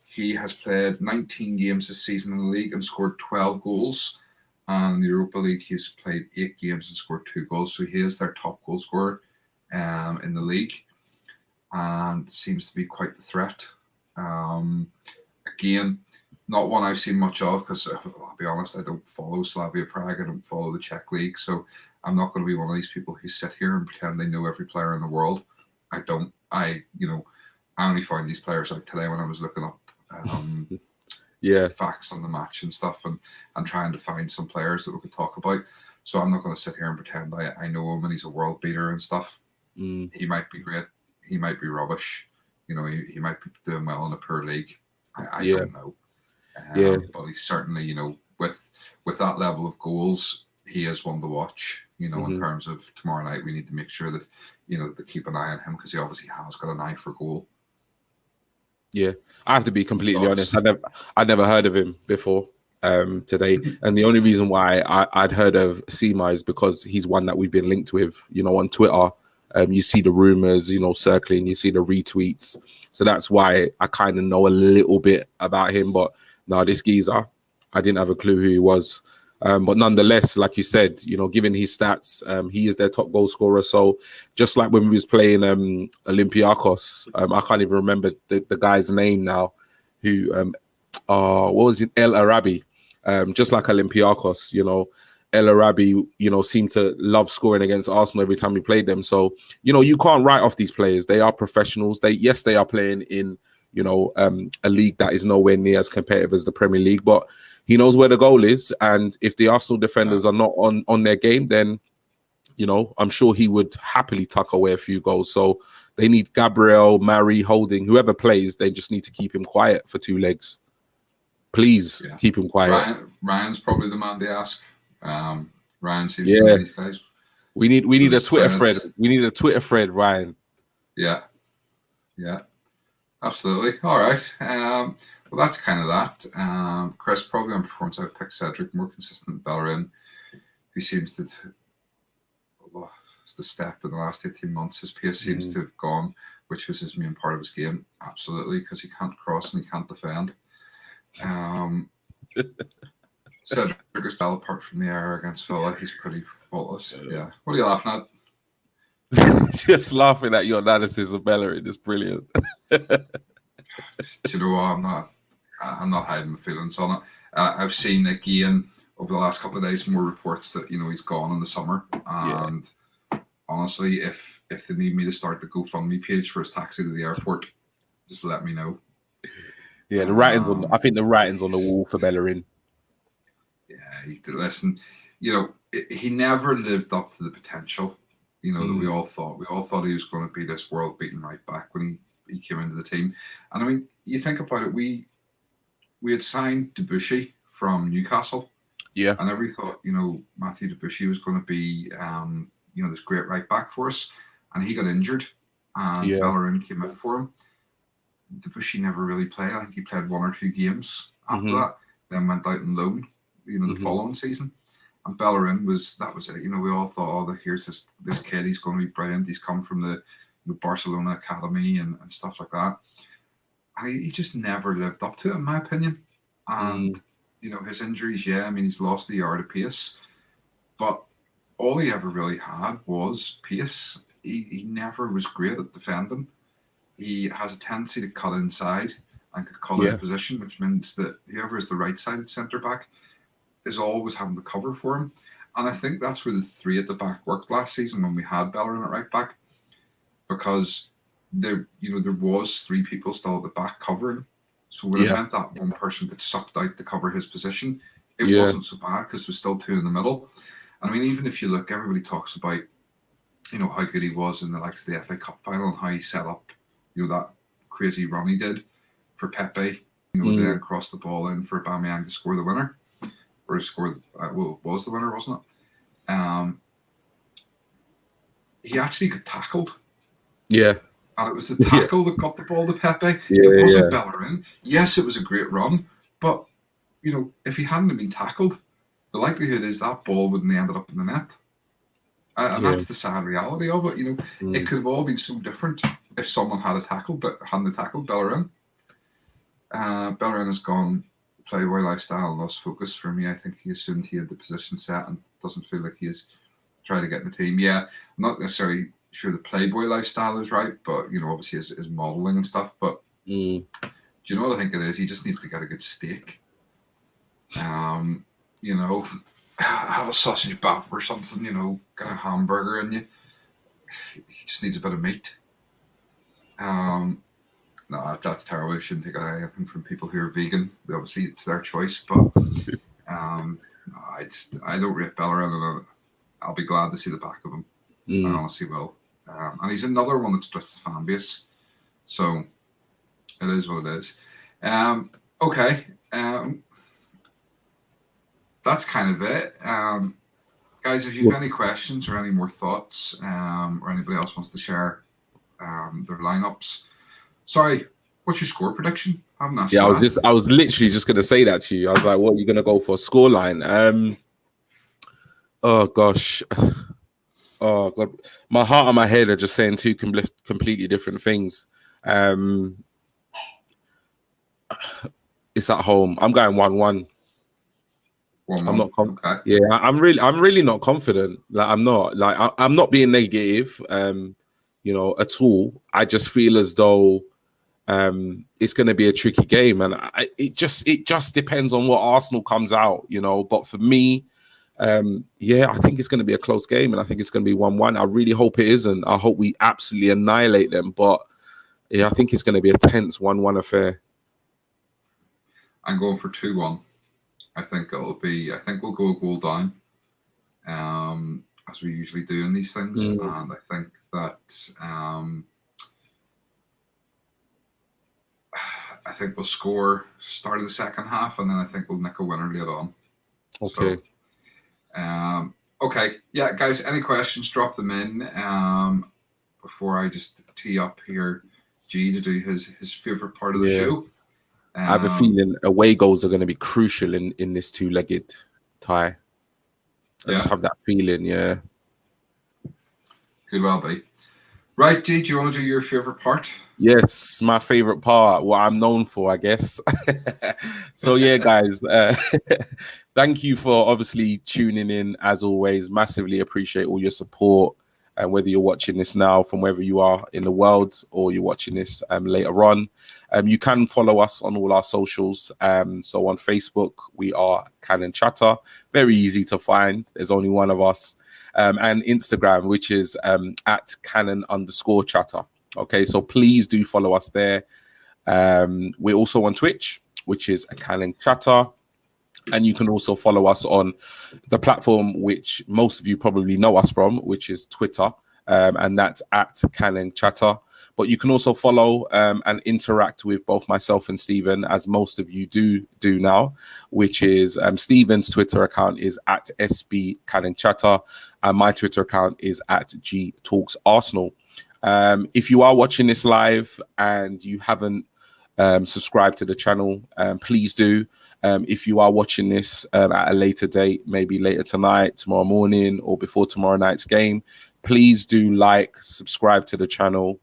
He has played 19 games this season in the league and scored 12 goals. And in the Europa League, he's played 8 games and scored 2 goals. So he is their top goal scorer in the league, and seems to be quite the threat. Again, not one I've seen much of, because I'll be honest, I don't follow Slavia Prague. I don't follow the Czech league. So I'm not going to be one of these people who sit here and pretend they know every player in the world. I don't. I only found these players out today when I was looking up facts on the match and stuff, and trying to find some players that we could talk about. So I'm not going to sit here and pretend I know him and he's a world beater and stuff. He might be great, he might be rubbish, he might be doing well in a poor league. I don't know. But he's certainly, with that level of goals, he is one to watch. In terms of tomorrow night, we need to make sure that to keep an eye on him, because he obviously has got an eye for goal.
Yeah, I have to be completely honest. I'd never heard of him before today, and the only reason why I'd heard of Sima is because he's one that we've been linked with. On Twitter, you see the rumors, circling. You see the retweets, so that's why I kind of know a little bit about him. But no, this geezer, I didn't have a clue who he was. But nonetheless, like you said, given his stats, he is their top goal scorer. So just like when we was playing Olympiacos, I can't even remember the guy's name now, who, what was it? El Arabi. Just like Olympiacos, El Arabi, seemed to love scoring against Arsenal every time we played them. So, you can't write off these players. They are professionals. They are playing in, a league that is nowhere near as competitive as the Premier League, but he knows where the goal is, and if the Arsenal defenders are not on their game, then, I'm sure he would happily tuck away a few goals. So they need Gabriel, Murray, Holding, whoever plays, they just need to keep him quiet for 2 legs. Please keep him quiet.
Ryan's probably the man to ask. Ryan seems to know these guys.
We need a Twitter thread. We need a Twitter thread, Ryan.
Yeah, absolutely. All right. well, that's kind of that. Chris, probably on performance, I would pick Cedric, more consistent with Bellerin, who seems to the step in the last 18 months. His pace seems to have gone, which was his main part of his game, absolutely, because he can't cross and he can't defend. Cedric is well, apart from the error against Villa, he's pretty faultless. Yeah. What are you laughing at?
Just laughing at your analysis of Bellerin is brilliant.
Do you know what? I'm not hiding my feelings on it. I've seen again over the last couple of days more reports that he's gone in the summer, and honestly, if they need me to start the GoFundMe page for his taxi to the airport, just let me know.
Yeah, the writing's on. I think the writing's on the wall for Bellerin.
Yeah, listen. He never lived up to the potential. That we all thought. We all thought he was going to be this world-beating right back when he came into the team. And I mean, you think about it. We had signed Debuchy from Newcastle.
Yeah.
And everybody thought, Matthew Debuchy was going to be, this great right back for us. And he got injured, and Bellerin came in for him. Debuchy never really played. I think he played 1 or 2 games after that, then went out on loan, the following season. And Bellerin that was it. We all thought, here's this kid, he's going to be brilliant. He's come from the Barcelona academy and stuff like that. And he just never lived up to it, in my opinion. And, his injuries, he's lost a yard of pace. But all he ever really had was pace. He never was great at defending. He has a tendency to cut inside and could cut out position, which means that whoever is the right-sided centre-back is always having to cover for him. And I think that's where the 3 at the back worked last season when we had Bellerin at right back, because there was 3 people still at the back covering. So when it meant that one person got sucked out to cover his position, it wasn't so bad because there's still 2 in the middle. And I mean, even if you look, everybody talks about, how good he was in the likes of the FA Cup final and how he set up, that crazy run he did for Pepe, then crossed the ball in for Aubameyang to score the winner. Or scored, was the winner, wasn't it? He actually got tackled. Yeah. And it was the tackle that got the ball to Pepe. It wasn't Bellerin. Yes, it was a great run, but if he hadn't been tackled, the likelihood is that ball wouldn't have ended up in the net. And that's the sad reality of it. It could have all been so different if someone hadn't tackled Bellerin. Bellerin has gone playboy lifestyle and lost focus for me. I think he assumed he had the position set and doesn't feel like he is trying to get in the team. Yeah, I'm not necessarily sure the playboy lifestyle is right, but obviously his modelling and stuff. But do you know what I think it is? He just needs to get a good steak. Have a sausage bap or something. Get a hamburger in you. He just needs a bit of meat. No, that's terrible. I shouldn't take anything from people who are vegan. Obviously, it's their choice, but I don't rate Bellerin, and I'll be glad to see the back of him. I honestly will. And he's another one that splits the fan base, so it is what it is. Okay, that's kind of it. Guys, if you have any questions or any more thoughts, or anybody else wants to share their lineups. Sorry, what's your score prediction? I haven't asked that.
I was literally just going to say that to you. I was like, what are you going to go for a scoreline? Oh, gosh. Oh, God. My heart and my head are just saying 2 completely different things. It's at home. I'm going 1-1. I'm not confident. Yeah, I'm really not confident. Like, I'm not. Like, I'm not being negative, at all. I just feel as though it's going to be a tricky game, and it just depends on what Arsenal comes out, But for me, I think it's going to be a close game, and I think it's going to be 1-1. I really hope it isn't. I hope we absolutely annihilate them, but I think it's going to be a tense 1-1 affair.
I'm going for 2-1. I think we'll go a goal down, as we usually do in these things, and I think that I think we'll score start of the second half, and then I think we'll nick a winner later on.
Okay.
So, okay. Yeah, guys, any questions, drop them in before I just tee up here G to do his favorite part of the show.
I have a feeling away goals are going to be crucial in this two-legged tie. I just have that feeling, yeah.
Could well be. Right, G, do you want to do your favourite part?
Yes, my favorite part, what I'm known for, I guess. So, yeah, guys, thank you for obviously tuning in as always. Massively appreciate all your support. And whether you're watching this now from wherever you are in the world or you're watching this later on, you can follow us on all our socials. So on Facebook, we are Cannon Chatter. Very easy to find. There's only one of us. And Instagram, which is at Cannon_Chatter. Okay, so please do follow us there. We're also on Twitch, which is a Cannon Chatter. And you can also follow us on the platform which most of you probably know us from, which is Twitter. And that's at Cannon Chatter. But you can also follow and interact with both myself and Stephen, as most of you do now, which is Stephen's Twitter account is at SB Cannon Chatter. And my Twitter account is at G Talks Arsenal. If you are watching this live and you haven't subscribe to the channel, please do. If you are watching this at a later date, maybe later tonight, tomorrow morning, or before tomorrow night's game, please do subscribe to the channel.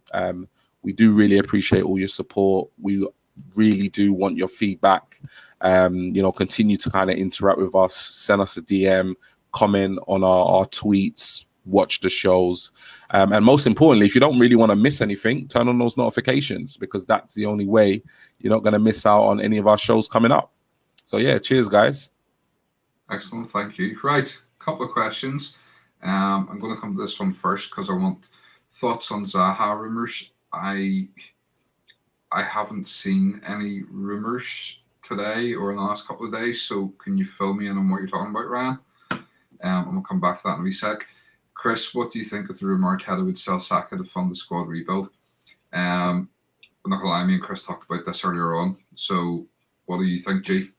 We do really appreciate all your support. We really do want your feedback. Continue to kind of interact with us, send us a DM, comment on our tweets, watch the shows, and most importantly, if you don't really want to miss anything, turn on those notifications, because that's the only way you're not going to miss out on any of our shows coming up. So yeah, cheers guys.
Excellent, thank you. Right, couple of questions. I'm going to come to this one first because I want thoughts on Zaha rumors. I haven't seen any rumors today or in the last couple of days, so can you fill me in on what you're talking about, Ryan? And we'll come back to that in a wee sec. Chris, what do you think of the rumour Arteta would sell Saka to fund the squad rebuild? I'm not going to lie, me and Chris talked about this earlier on. So what do you think, G?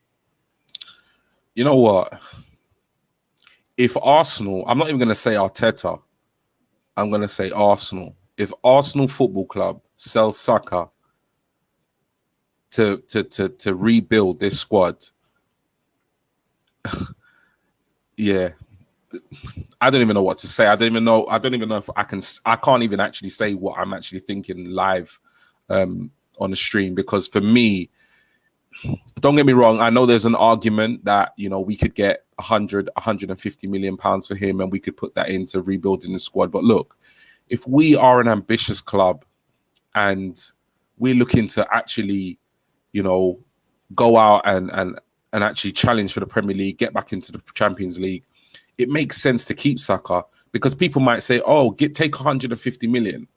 You know what? If Arsenal, I'm not even going to say Arteta, I'm going to say Arsenal. If Arsenal Football Club sells Saka to rebuild this squad, yeah, I don't even know what to say. I don't even know if I can't even actually say what I'm actually thinking live on the stream, because for me, don't get me wrong, I know there's an argument that, we could get 150 million pounds for him and we could put that into rebuilding the squad. But look, if we are an ambitious club and we're looking to actually, go out and actually challenge for the Premier League, get back into the Champions League, it makes sense to keep Saka, because people might say, take 150 million.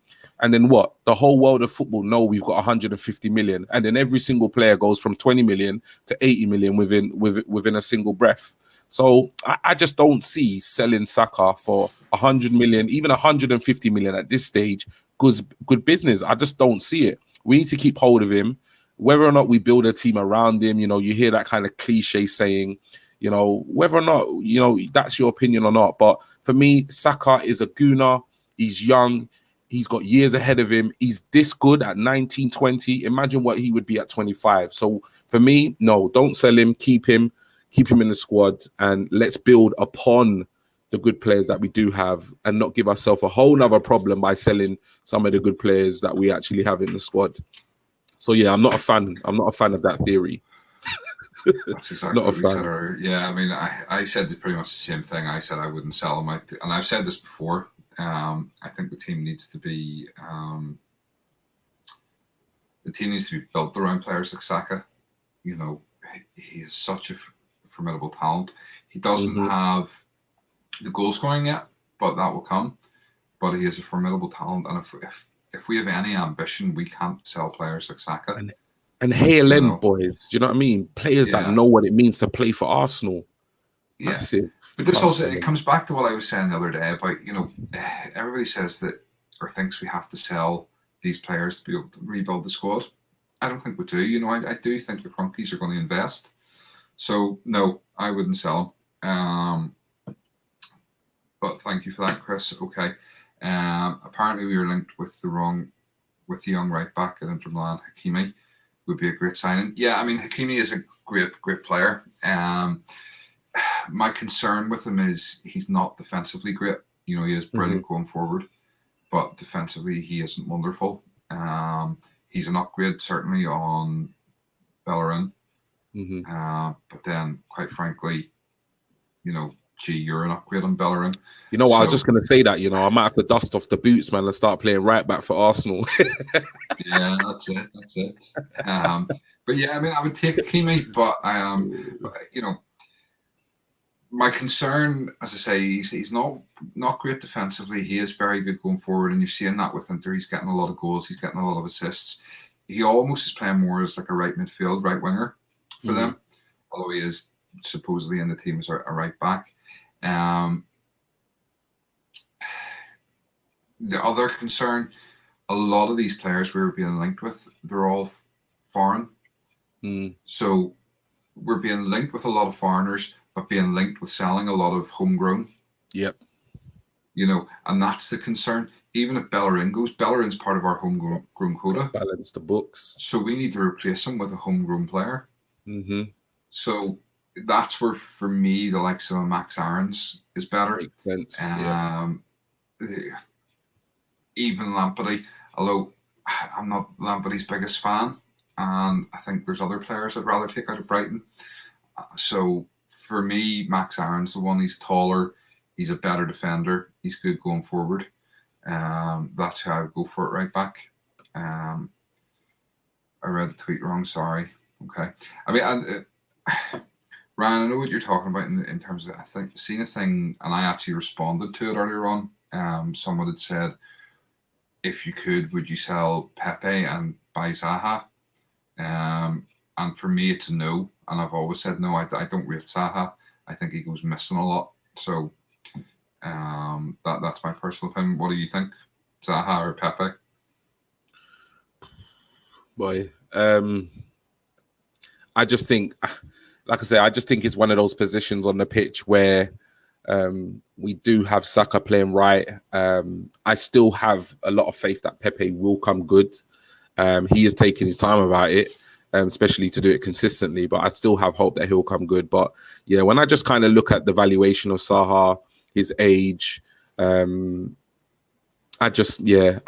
And then what? The whole world of football know we've got 150 million. And then every single player goes from 20 million to 80 million within a single breath. So I just don't see selling Saka for 100 million, even 150 million at this stage, good business. I just don't see it. We need to keep hold of him. Whether or not we build a team around him, you hear that kind of cliche saying, whether or not, that's your opinion or not. But for me, Saka is a gooner. He's young. He's got years ahead of him. He's this good at 19, 20. Imagine what he would be at 25. So for me, no, don't sell him. Keep him in the squad, and let's build upon the good players that we do have and not give ourselves a whole nother problem by selling some of the good players that we actually have in the squad. So yeah, I'm not a fan of that theory.
That's exactly what we said earlier. Yeah, I mean, I said pretty much the same thing. I said I wouldn't sell him. And I've said this before. I think the team needs to be built around players like Saka. He is such a formidable talent. He doesn't have the goal scoring yet, but that will come. But he is a formidable talent, and if we have any ambition, we can't sell players like Saka.
And hail end, boys. Do you know what I mean? Players that know what it means to play for Arsenal.
Yeah.
Massive.
But this also, it comes back to what I was saying the other day about, everybody says that or thinks we have to sell these players to be able to rebuild the squad. I don't think we do. I do think the Crunkies are going to invest. So, no, I wouldn't sell them. But thank you for that, Chris. Okay. Apparently we were linked with the young right back at Inter Milan, Hakimi. would be a great signing. Yeah, I mean, Hakimi is a great player. My concern with him is he's not defensively great. You know, he is brilliant going forward, but defensively he isn't wonderful. He's an upgrade certainly on Bellerin. But then, quite frankly, you know, you're an upgrade on Bellerin.
You know what? I was just going to say that. You know, I might have to dust off the boots, man, and start playing right back for Arsenal.
Yeah, that's it. But yeah, I mean, I would take Hakimi, but you know, my concern, as I say, he's not great defensively. He is very good going forward, and you're seeing that with Inter. He's getting a lot of goals. He's getting a lot of assists. He almost is playing more as like a right midfield, right winger for them, although he is supposedly in the team as a right back. The other concern, a lot of these players we were being linked with, they're all foreign. So we're being linked with a lot of foreigners, but being linked with selling a lot of homegrown.
Yep.
You know, and that's the concern. Even if Bellerin goes, Bellerin's part of our homegrown quota.
Balance the books.
So we need to replace him with a homegrown player. So that's where, for me, the likes of a Max Aarons is better.
Makes sense.
Even Lampard, although I'm not Lampard's biggest fan, and I think there's other players I'd rather take out of Brighton. So for me, Max Aarons, the one, he's taller, he's a better defender, he's good going forward. That's how I would go for it right back. I read the tweet wrong, sorry. Okay. I mean, Ryan, I know what you're talking about in terms of, I think, seen a thing, and I actually responded to it earlier on. Someone had said, if you could, would you sell Pepe and buy Zaha? And for me, it's a no. And I've always said no. I don't rate Zaha. I think he goes missing a lot. So that's my personal opinion. What do you think, Zaha or Pepe?
Boy, I just think, like I say, I just think it's one of those positions on the pitch where we do have Saka playing right. I still have a lot of faith that Pepe will come good. He is taking his time about it, especially to do it consistently, but I still have hope that he'll come good. But yeah, when I just kind of look at the valuation of Zaha, his age, I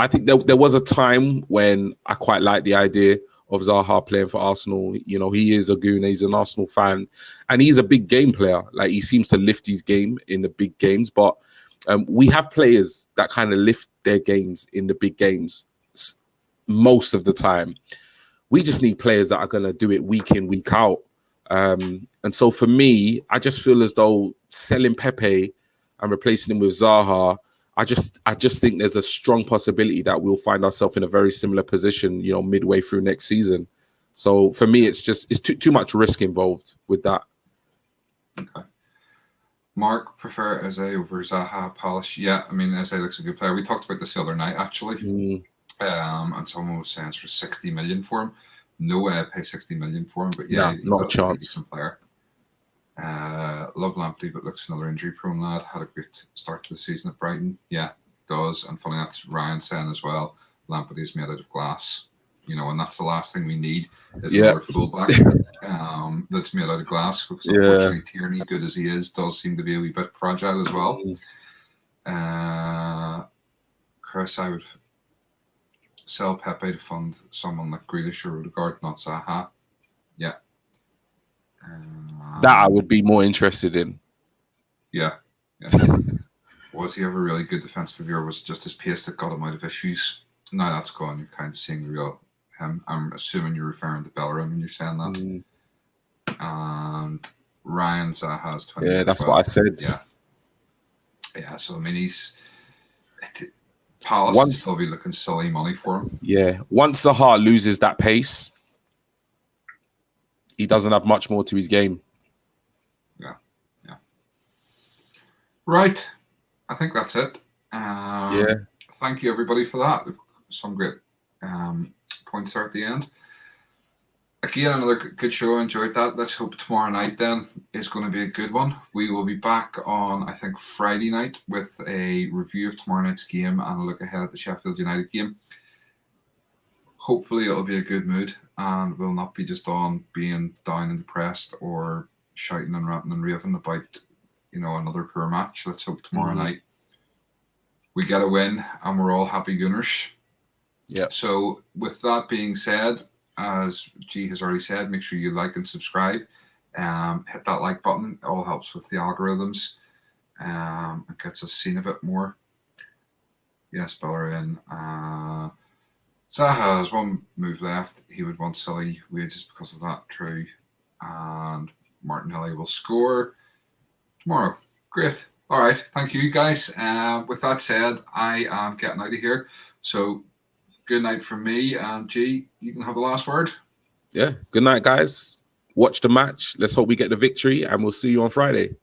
think there was a time when I quite liked the idea of Zaha playing for Arsenal. You know, he is a goon, he's an Arsenal fan, and he's a big game player. Like, he seems to lift his game in the big games, but we have players that kind of lift their games in the big games most of the time. We just need players that are going to do it week in, week out. And so for me, I just feel as though selling Pepe and replacing him with Zaha, I just think there's a strong possibility that we'll find ourselves in a very similar position, you know, midway through next season. So for me, it's too much risk involved with that.
Okay. Mark, prefer Eze over Zaha Palace? Yeah, I mean, Eze looks a good player. We talked about this the other night, actually. And someone was saying it's for 60 million for him. No way I pay 60 million for him, but yeah,
no, not a chance.
Player. Love Lamptey, but looks another injury prone lad. Had a great start to the season at Brighton. Yeah, does. And funny, that's Ryan saying as well. Lamptey is made out of glass. You know, and that's the last thing we need is another fullback that's made out of glass. Because unfortunately, Tierney, good as he is, does seem to be a wee bit fragile as well. Chris, I would sell Pepe to fund someone like Grealish or Odegaard, not Zaha. Yeah.
That I would be more interested in.
Yeah. Was he ever really good defensively, or was it just his pace that got him out of issues? Now that's gone. You're kind of seeing the real him. I'm assuming you're referring to Bellerin when you're saying that. And Ryan Zaha has 20.
Yeah, that's what I said.
Yeah. So I mean, he's Palace will still be looking silly money for him.
Yeah. Once Zaha loses that pace, he doesn't have much more to his game.
Yeah. Right. I think that's it. Thank you, everybody, for that. Some great points there at the end. Again, another good show. I enjoyed that. Let's hope tomorrow night then is going to be a good one. We will be back on, I think, Friday night with a review of tomorrow night's game and a look ahead at the Sheffield United game. Hopefully it'll be a good mood. and we'll not be just on being down and depressed or shouting and ranting and raving about, another poor match. Let's hope tomorrow night we get a win and we're all happy Gunners.
Yeah.
So with that being said, as G has already said, make sure you like and subscribe. Hit that like button. It all helps with the algorithms. It gets us seen a bit more. Yes, Bellerin. Zaha has one move left. He would want silly wages because of that. True. And Martinelli will score tomorrow. Great. All right. Thank you, guys. With that said, I am getting out of here. So good night from me. And G, you can have the last word.
Yeah. Good night, guys. Watch the match. Let's hope we get the victory, and we'll see you on Friday.